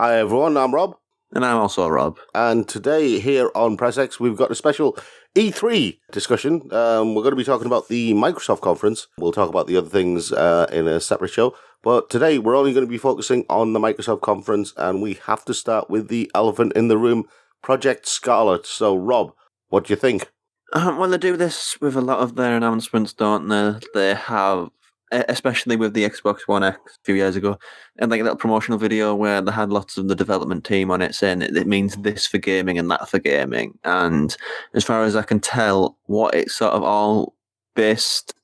Hi everyone, I'm Rob. And I'm also Rob. And today here on Press X, we've got a special E3 discussion. We're going to be talking about the Microsoft conference. We'll talk about the other things in a separate show. But today we're only going to be focusing on the Microsoft conference, and we have to start with the elephant in the room, Project Scarlet. So Rob, what do you think? Well, they do this with a lot of their announcements, don't they? They have, especially with the Xbox One X a few years ago, and like a little promotional video where they had lots of the development team on it saying it means this for gaming and that for gaming. And as far as I can tell, what it's sort of all based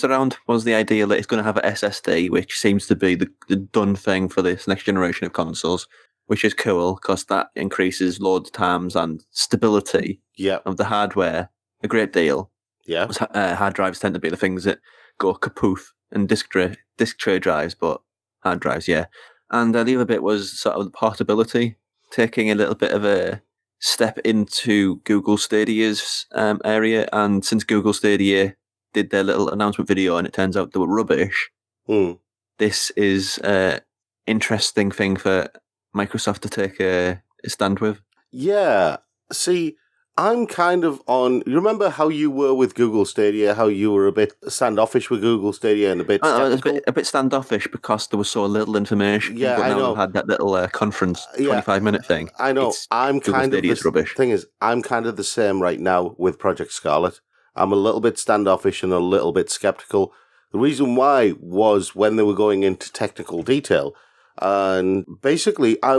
around was the idea that it's going to have an SSD, which seems to be the done thing for this next generation of consoles, which is cool because that increases load times and stability of the hardware a great deal. Yeah. Hard drives tend to be the things that go kapoof, and disk tray drives, but hard drives, yeah. And the other bit was sort of the portability, taking a little bit of a step into Google Stadia's area. And since Google Stadia did their little announcement video and it turns out they were rubbish, this is an interesting thing for Microsoft to take a stand with. Yeah. See, I'm kind of on... You remember how you were with Google Stadia, how you were a bit standoffish with Google Stadia and a bit skeptical? A bit standoffish because there was so little information. Yeah, but I now know. We've had that little conference, 25-minute thing. I know. Rubbish. Thing is, I'm kind of the same right now with Project Scarlet. I'm a little bit standoffish and a little bit skeptical. The reason why was when they were going into technical detail. And basically, they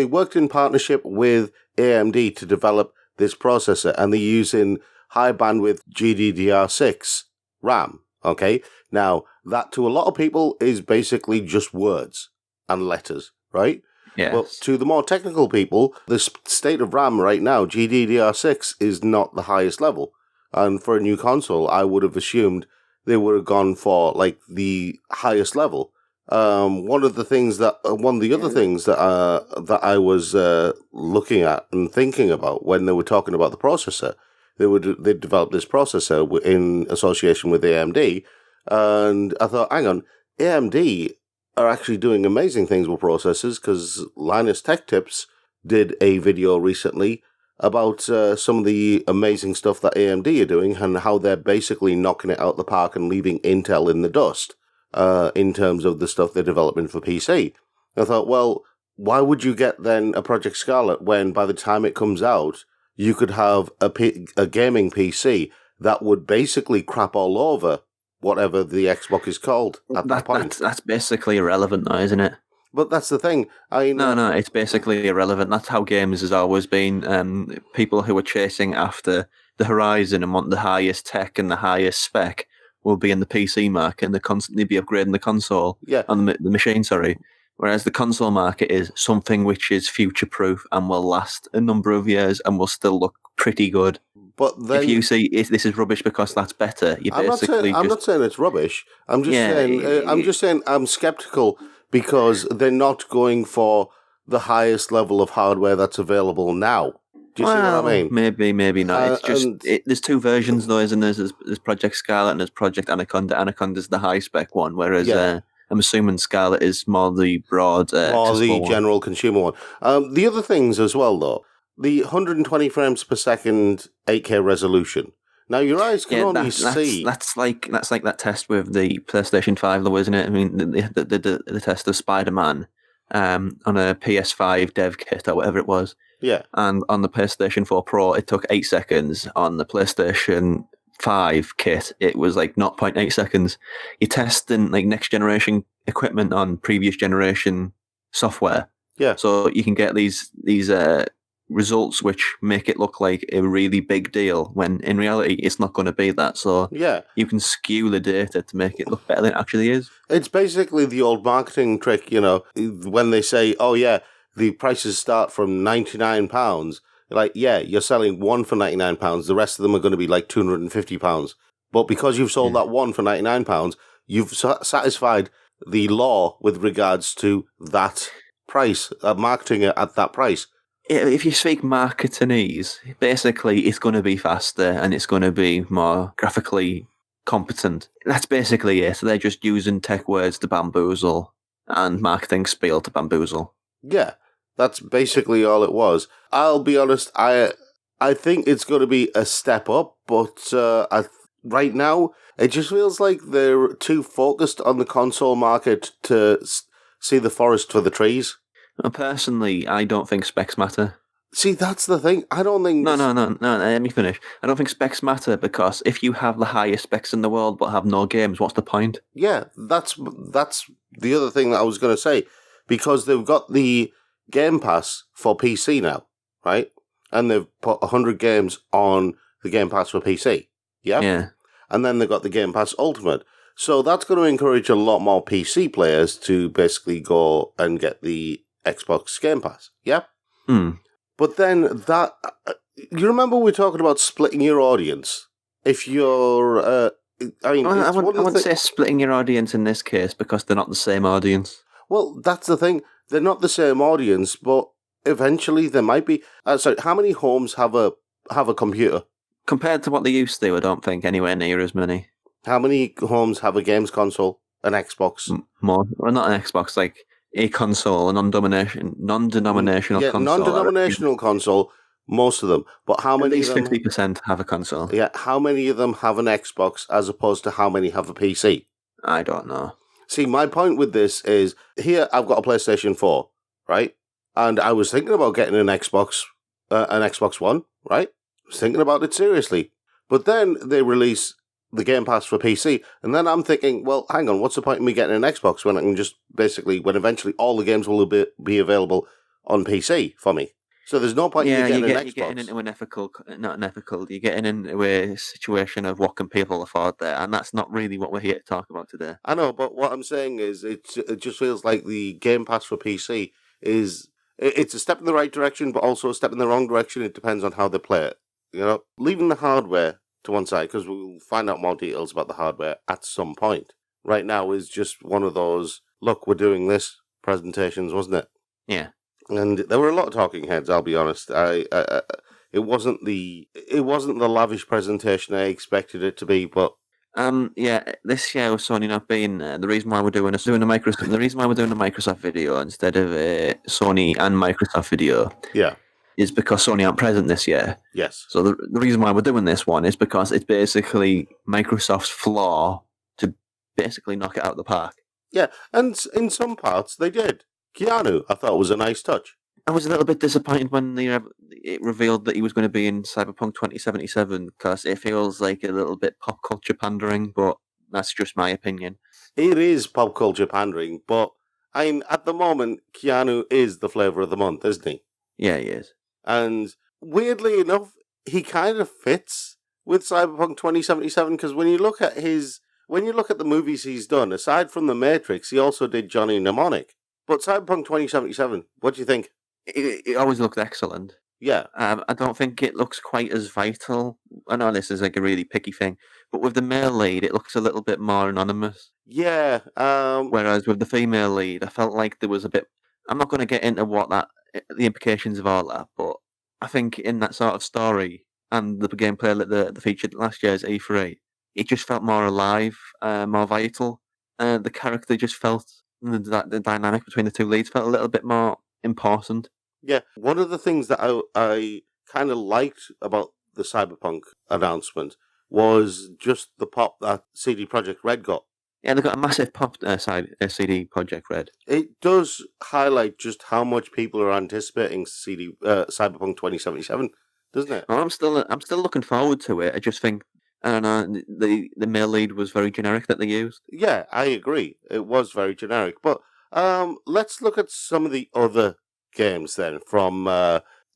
worked in partnership with AMD to develop this processor, and they're using high bandwidth GDDR6 RAM. Okay, now that to a lot of people is basically just words and letters, right? Yes. But to the more technical people, the state of RAM right now, GDDR6 is not the highest level, and for a new console, I would have assumed they would have gone for like the highest level. One of the other things that I was looking at and thinking about when they were talking about the processor, they developed this processor in association with AMD, and I thought, hang on, AMD are actually doing amazing things with processors, because Linus Tech Tips did a video recently about some of the amazing stuff that AMD are doing and how they're basically knocking it out the park and leaving Intel in the dust. In terms of the stuff they're developing for PC. I thought, well, why would you get then a Project Scarlet when by the time it comes out, you could have a gaming PC that would basically crap all over whatever the Xbox is called at that point? That's basically irrelevant now, isn't it? But that's the thing. No, it's basically irrelevant. That's how games has always been. People who are chasing after the horizon and want the highest tech and the highest spec will be in the PC market, and they constantly be upgrading the console on the machine, whereas the console market is something which is future-proof and will last a number of years and will still look pretty good. But then, if you see this is rubbish because that's better, I'm not saying it's rubbish. I'm just saying I'm skeptical because they're not going for the highest level of hardware that's available now. Do you see what I mean? Maybe not. It's just there's two versions though, isn't there? There's Project Scarlet and there's Project Anaconda. Anaconda's the high spec one, whereas I'm assuming Scarlet is more the broad, more the general consumer one. The other things as well though, the 120 frames per second 8K resolution. Now your eyes can only see. That's like that test with the PlayStation 5 though, isn't it? I mean, the test of Spider-Man on a PS5 dev kit or whatever it was. Yeah. And on the PlayStation 4 Pro, it took 8 seconds. On the PlayStation 5 kit, it was like 0.8 seconds. You're testing like next generation equipment on previous generation software. Yeah. So you can get these results which make it look like a really big deal when in reality it's not going to be that. So you can skew the data to make it look better than it actually is. It's basically the old marketing trick, when they say, oh yeah, the prices start from £99. Like, yeah, you're selling one for £99. The rest of them are going to be like £250. But because you've sold that one for £99, you've satisfied the law with regards to that price, marketing it at that price. If you speak marketingese, basically it's going to be faster and it's going to be more graphically competent. That's basically it. So they're just using tech words to bamboozle and marketing spiel to bamboozle. Yeah, that's basically all it was. I'll be honest, I think it's going to be a step up, but right now, it just feels like they're too focused on the console market to see the forest for the trees. Personally, I don't think specs matter. See, that's the thing. I don't think... No, let me finish. I don't think specs matter because if you have the highest specs in the world but have no games, what's the point? Yeah, that's the other thing that I was going to say. Because they've got the Game Pass for PC now, right? And they've put 100 games on the Game Pass for PC. Yeah? Yeah. And then they've got the Game Pass Ultimate. So that's going to encourage a lot more PC players to basically go and get the Xbox Game Pass. Yeah? But then that... you remember we were talking about splitting your audience? If you're... I wouldn't say splitting your audience in this case because they're not the same audience. Well, that's the thing. They're not the same audience, but eventually they might be. Sorry, how many homes have a computer? Compared to what they used to, I don't think anywhere near as many. How many homes have a games console, an Xbox? More. Well, not an Xbox, like a console, a non-denominational console. Non-denominational console, most of them. But how many of them... At least 50% have a console. Yeah, how many of them have an Xbox as opposed to how many have a PC? I don't know. See, my point with this is, here I've got a PlayStation 4, right? And I was thinking about getting an Xbox One, right? I was thinking about it seriously. But then they release the Game Pass for PC, and then I'm thinking, well, hang on, what's the point in me getting an Xbox when I can just basically, when eventually all the games will be available on PC for me? So there's no point in me getting an Xbox. You're getting you're getting into a situation of what can people afford there, and that's not really what we're here to talk about today. I know, but what I'm saying is it just feels like the Game Pass for PC it's a step in the right direction, but also a step in the wrong direction. It depends on how they play it. You know, leaving the hardware to one side, because we'll find out more details about the hardware at some point. Right now is just one of those, look, we're doing this presentations, wasn't it? Yeah. And there were a lot of talking heads, I'll be honest. It wasn't the lavish presentation I expected it to be, but this year with Sony not being the reason why we're doing a Microsoft video instead of a Sony and Microsoft video. Yeah. Is because Sony aren't present this year. Yes. So the reason why we're doing this one is because it's basically Microsoft's flaw to basically knock it out of the park. Yeah, and in some parts they did. Keanu, I thought, was a nice touch. I was a little bit disappointed when it revealed that he was going to be in Cyberpunk 2077 because it feels like a little bit pop culture pandering, but that's just my opinion. It is pop culture pandering, but at the moment, Keanu is the flavour of the month, isn't he? Yeah, he is. And weirdly enough, he kind of fits with Cyberpunk 2077 because when you look at the movies he's done, aside from The Matrix, he also did Johnny Mnemonic. But Cyberpunk 2077, what do you think? It always looked excellent. Yeah. I don't think it looks quite as vital. I know this is like a really picky thing, but with the male lead, it looks a little bit more anonymous. Yeah. Whereas with the female lead, I felt like there was a bit... I'm not going to get into the implications of all that, but I think in that sort of story and the gameplay that they featured last year's E3, it just felt more alive, more vital. The character just felt... The dynamic between the two leads felt a little bit more important. Yeah, one of the things that I kind of liked about the Cyberpunk announcement was just the pop that CD Projekt Red got. Yeah, they got a massive pop CD Projekt Red. It does highlight just how much people are anticipating Cyberpunk 2077, doesn't it? Well, I'm still looking forward to it. I just think, I don't know, the male lead was very generic that they used. Yeah, I agree. It was very generic. But let's look at some of the other games then from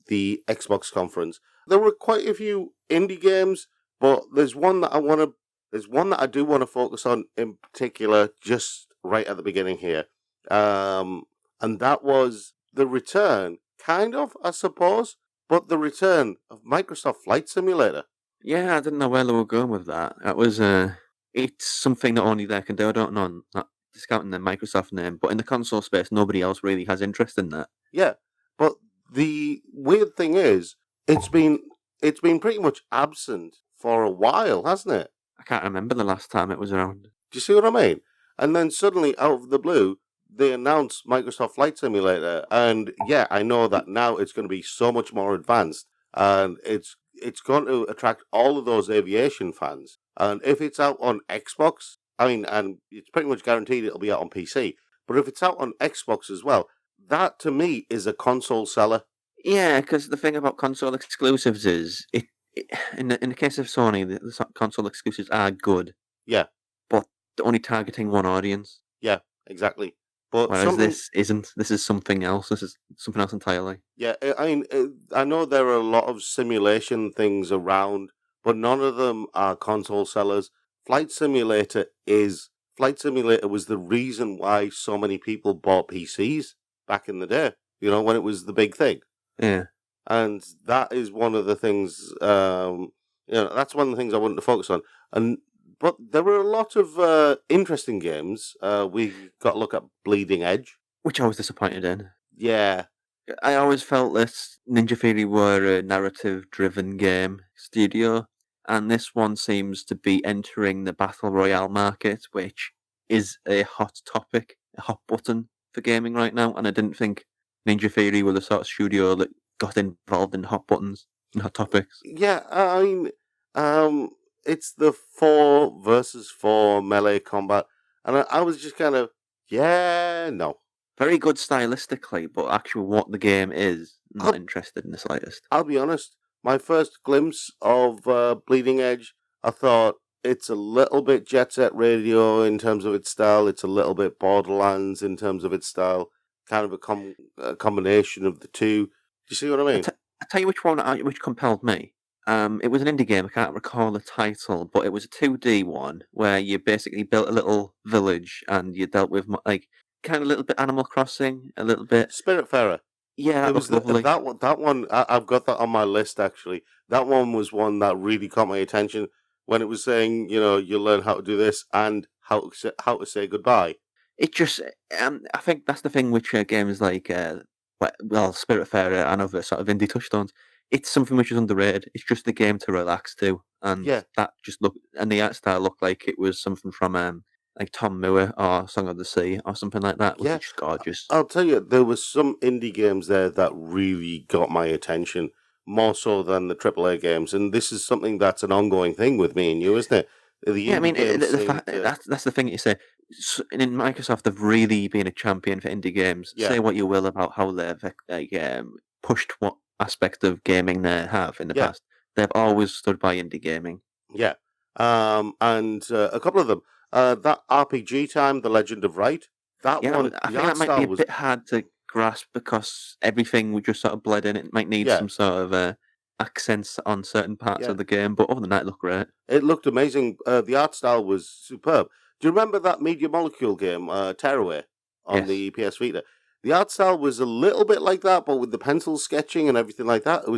the Xbox conference. There were quite a few indie games, but there's one that I do want to focus on in particular, just right at the beginning here, and that was the return, kind of, I suppose, but the return of Microsoft Flight Simulator. Yeah, I didn't know where they were going with that. That was it's something that only they can do. I don't know, not discounting the Microsoft name, but in the console space, nobody else really has interest in that. Yeah, but the weird thing is, it's been pretty much absent for a while, hasn't it? I can't remember the last time it was around. Do you see what I mean? And then suddenly, out of the blue, they announced Microsoft Flight Simulator, and yeah, I know that now it's going to be so much more advanced, and it's going to attract all of those aviation fans. And if it's out on Xbox, I mean, and it's pretty much guaranteed it'll be out on PC. But if it's out on Xbox as well, that to me is a console seller. Yeah, because the thing about console exclusives is in the case of Sony, the console exclusives are good. Yeah. But they're only targeting one audience. Yeah, exactly. But whereas this isn't. This is something else. This is something else entirely. Yeah, I mean, I know there are a lot of simulation things around, but none of them are console sellers. Flight Simulator was the reason why so many people bought PCs back in the day, when it was the big thing. Yeah. And that is one of the things, that's one of the things I wanted to focus on. But there were a lot of interesting games. We got to look at Bleeding Edge, which I was disappointed in. Yeah. I always felt that Ninja Theory were a narrative-driven game studio, and this one seems to be entering the Battle Royale market, which is a hot topic, a hot button for gaming right now, and I didn't think Ninja Theory were the sort of studio that got involved in hot buttons and hot topics. Yeah, I mean, it's the 4 versus 4 melee combat, and I was just kind of, no. Very good stylistically, but actually what the game is, not interested in the slightest. I'll be honest, my first glimpse of Bleeding Edge, I thought it's a little bit Jet Set Radio in terms of its style, it's a little bit Borderlands in terms of its style, kind of a combination of the two. Do you see what I mean? I'll tell you which compelled me. It was an indie game, I can't recall the title, but it was a 2D one where you basically built a little village and you dealt with kind of a little bit Animal Crossing, a little bit Spiritfarer. Yeah, it was lovely. That one. I've got that on my list actually. That one was one that really caught my attention when it was saying, you learn how to do this and how to say goodbye. It just, I think that's the thing with games like, Spiritfarer and other sort of indie touchstones. It's something which is underrated. It's just a game to relax to, and that just and the art style looked like it was something from like Tom Moore or Song of the Sea or something like that, which is just gorgeous. I'll tell you, there was some indie games there that really got my attention, more so than the AAA games, and this is something that's an ongoing thing with me and you, isn't it? That's the thing that you say. In Microsoft, they've really been a champion for indie games. Say what you will about how they've pushed what aspect of gaming they have in the past. They've always stood by indie gaming. Yeah, and a couple of them. That RPG time, The Legend of Wright, that one. I think that might be a bit hard to grasp because everything would just sort of bled in. It might need some sort of accents on certain parts of the game, but other than that, it looked great. It looked amazing. The art style was superb. Do you remember that Media Molecule game, Tearaway, on the PS Vita? The art style was a little bit like that, but with the pencil sketching and everything like that, it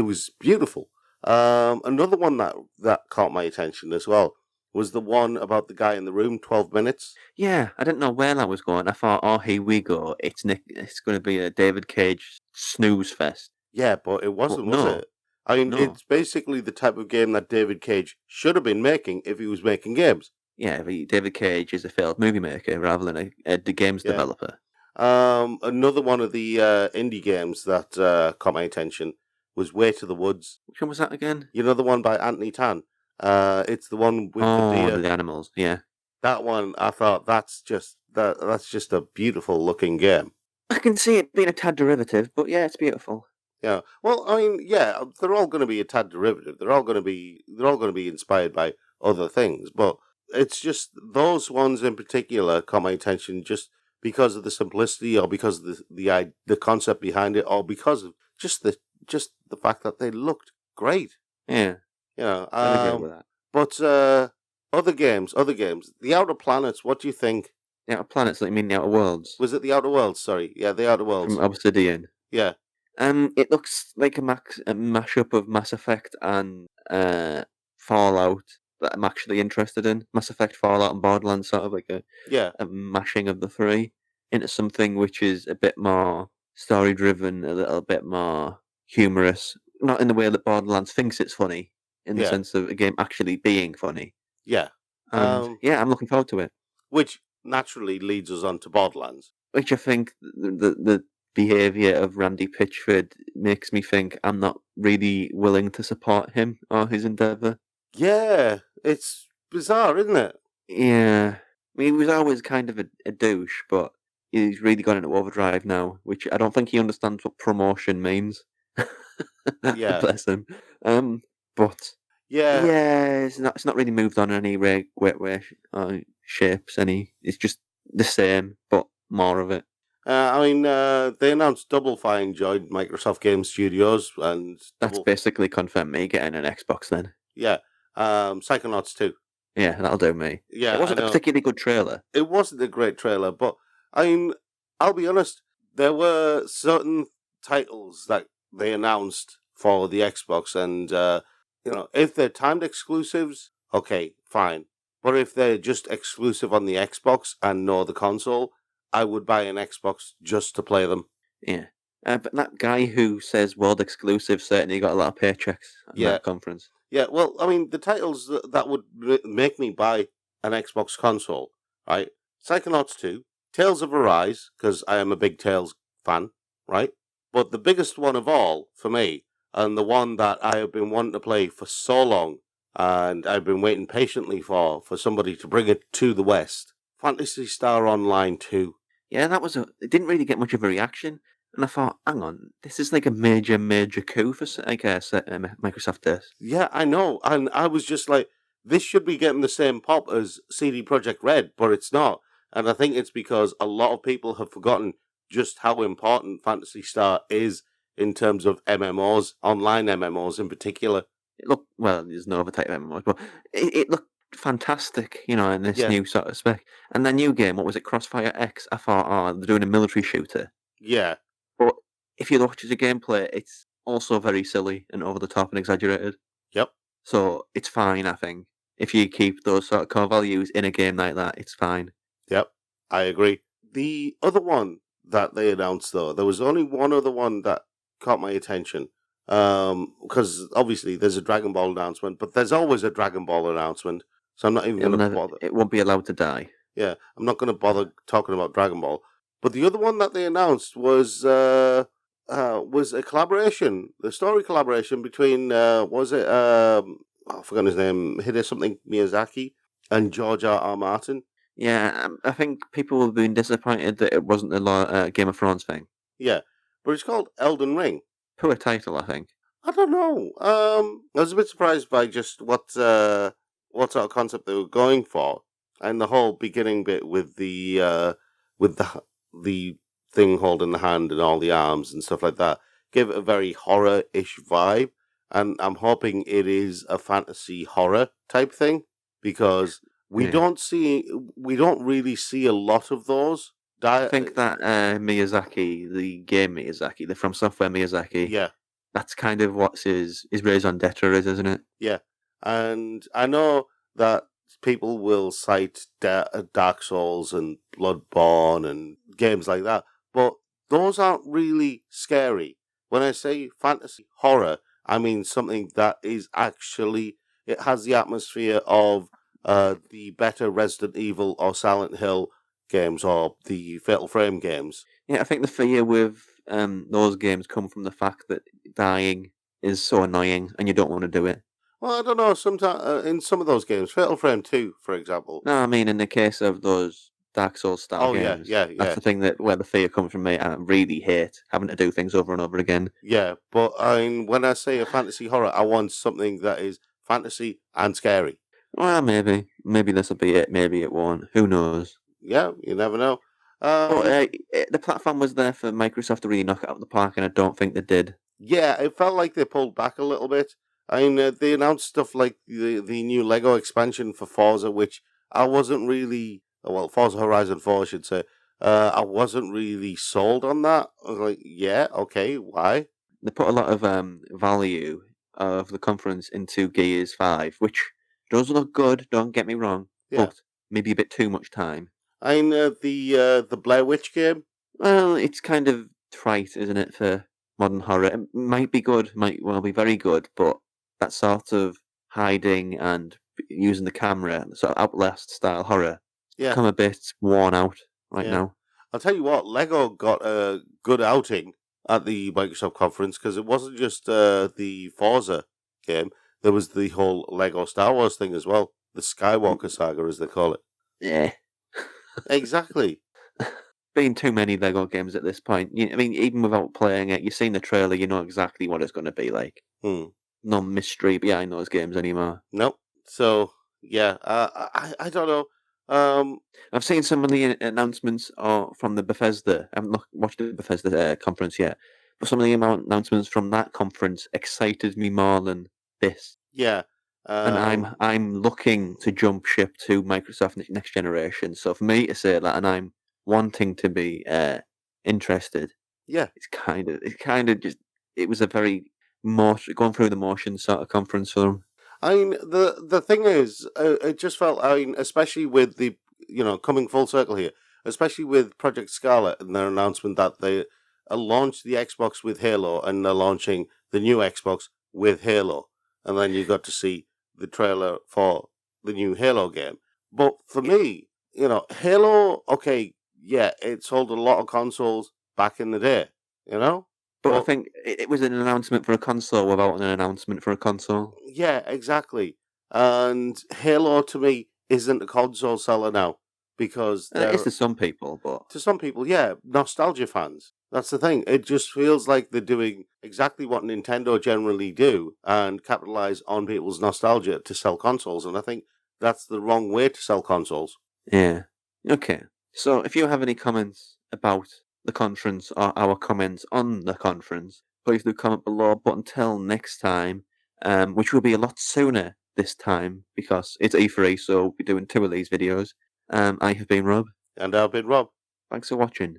was beautiful. Another one that caught my attention as well was the one about the guy in the room, 12 Minutes. Yeah, I didn't know where that was going. I thought, oh, here we go. It's going to be a David Cage snooze fest. Yeah, but it wasn't, was it? I mean, it's basically the type of game that David Cage should have been making if he was making games. Yeah, David Cage is a failed movie maker rather than a games developer. Another one of the indie games that caught my attention was Way to the Woods. Which one was that again? You know, the one by Anthony Tan. It's the one with the deer. The animals, yeah. That one, I thought, that's just a beautiful looking game. I can see it being a tad derivative, but yeah, it's beautiful. Yeah. Well, I mean, yeah, they're all going to be a tad derivative. They're all going to be inspired by other things, but it's just those ones in particular caught my attention just because of the simplicity, or because of the concept behind it, or because of just the fact that they looked great. Yeah. But other games. The Outer Planets, what do you think? The Outer Planets, you mean the Outer Worlds? Was it the Outer Worlds? Sorry. Yeah, the Outer Worlds. From Obsidian. Yeah. It looks like a mashup of Mass Effect and Fallout that I'm actually interested in. Mass Effect, Fallout, and Borderlands, sort of like a mashing of the three into something which is a bit more story-driven, a little bit more humorous. Not in the way that Borderlands thinks it's funny, in the sense of a game actually being funny. Yeah. And I'm looking forward to it. Which naturally leads us on to Borderlands. Which I think the behaviour of Randy Pitchford makes me think I'm not really willing to support him or his endeavour. Yeah, it's bizarre, isn't it? Yeah. I mean, he was always kind of a douche, but he's really gone into overdrive now, which I don't think he understands what promotion means. Yeah. Bless him. But Yeah, yeah, it's not really moved on in any great way or shapes. It's just the same, but more of it. they announced Double Fine joined Microsoft Game Studios, and That's basically confirmed me getting an Xbox then. yeah, Psychonauts 2. Yeah, that'll do me. Yeah, It wasn't a particularly good trailer. It wasn't a great trailer, but I'll be honest, there were certain titles that they announced for the Xbox, and if they're timed exclusives, okay, fine. But if they're just exclusive on the Xbox and no the console, I would buy an Xbox just to play them. Yeah. But that guy who says world exclusive certainly got a lot of paychecks at that conference. Yeah, well, the titles that would make me buy an Xbox console, right? Psychonauts 2, Tales of Arise, because I am a big Tales fan, right? But the biggest one of all, for me, and the one that I have been wanting to play for so long, and I've been waiting patiently for somebody to bring it to the West, Phantasy Star Online 2. Yeah, it didn't really get much of a reaction. And I thought, hang on, this is like a major coup for Microsoft this. Yeah, I know. And I was just like, this should be getting the same pop as CD Projekt Red, but it's not. And I think it's because a lot of people have forgotten just how important Phantasy Star is in terms of MMOs, online MMOs in particular. There's no other type of MMOs, but it looked fantastic, in this new sort of spec. And the new game, what was it, Crossfire X? I thought, they're doing a military shooter. Yeah. But if you watch the gameplay, it's also very silly and over the top and exaggerated. Yep. So it's fine, I think. If you keep those sort of core values in a game like that, it's fine. Yep, I agree. The other one that they announced, though, there was only one other one that caught my attention. Because obviously there's a Dragon Ball announcement, but there's always a Dragon Ball announcement. So I'm not even going to bother. It won't be allowed to die. Yeah, I'm not going to bother talking about Dragon Ball. But the other one that they announced was a collaboration, the story collaboration between I forgot his name, something Miyazaki and George R. Martin. Yeah, I think people have been disappointed that it wasn't the Game of Thrones thing. Yeah, but it's called Elden Ring. Poor title, I think. I don't know. I was a bit surprised by just what sort of concept they were going for, and the whole beginning bit with the thing holding the hand and all the arms and stuff like that gave it a very horror-ish vibe, and I'm hoping it is a fantasy horror type thing because we don't really see a lot of those. I think that Miyazaki, the game Miyazaki, the From Software Miyazaki, yeah, that's kind of what his raison d'etre is, isn't it? Yeah, and I know that people will cite Dark Souls and Bloodborne and games like that, but those aren't really scary. When I say fantasy horror, I mean something that is actually, it has the atmosphere of the better Resident Evil or Silent Hill games or the Fatal Frame games. Yeah, I think the fear with those games come from the fact that dying is so annoying and you don't want to do it. Well, I don't know. Sometimes in some of those games, Fatal Frame 2, for example. No, I mean in the case of those Dark Souls style games. Yeah. That's the thing where the fear comes from me. I really hate having to do things over and over again. Yeah, but when I say a fantasy horror, I want something that is fantasy and scary. Well, maybe this will be it. Maybe it won't. Who knows? Yeah, you never know. The platform was there for Microsoft to really knock it out of the park, and I don't think they did. Yeah, it felt like they pulled back a little bit. They announced stuff like the new Lego expansion for Forza, which I wasn't really... Well, Forza Horizon 4, I should say. I wasn't really sold on that. I was like, yeah, okay, why? They put a lot of value of the conference into Gears 5, which does look good, don't get me wrong, but maybe a bit too much time. The Blair Witch game? Well, it's kind of trite, isn't it, for modern horror? It might be good, might well be very good, but that sort of hiding and using the camera, sort of Outlast-style horror, Yeah. become a bit worn out right Yeah. now. I'll tell you what, Lego got a good outing at the Microsoft conference because it wasn't just the Forza game. There was the whole Lego Star Wars thing as well. The Skywalker saga, as they call it. Yeah. Exactly. Been too many Lego games at this point. I mean, even without playing it, you've seen the trailer, you know exactly what it's going to be like. No mystery behind those games anymore. Nope. So, yeah, I don't know. I've seen some of the announcements from the Bethesda. I haven't watched the Bethesda conference yet, but some of the announcements from that conference excited me more than this. Yeah. And I'm looking to jump ship to Microsoft next generation. So for me to say that, and I'm wanting to be interested. Yeah. It's kind of just. It was a very going through the motions sort of conference for them. I mean, the thing is, it just felt, I mean, especially with the, coming full circle here, especially with Project Scarlet and their announcement that they launched the Xbox with Halo and they're launching the new Xbox with Halo. And then you got to see the trailer for the new Halo game. But for me, Halo, okay, yeah, it sold a lot of consoles back in the day, But I think it was an announcement for a console without an announcement for a console. Yeah, exactly. And Halo to me isn't a console seller now because It is to some people, but to some people, yeah, nostalgia fans. That's the thing. It just feels like they're doing exactly what Nintendo generally do and capitalize on people's nostalgia to sell consoles. And I think that's the wrong way to sell consoles. Yeah. Okay. So if you have any comments about the conference or our comments on the conference, please do comment below. But until next time, which will be a lot sooner this time because it's E3, so we'll be doing 2 of these videos. I have been Rob. And I've been Rob. Thanks for watching.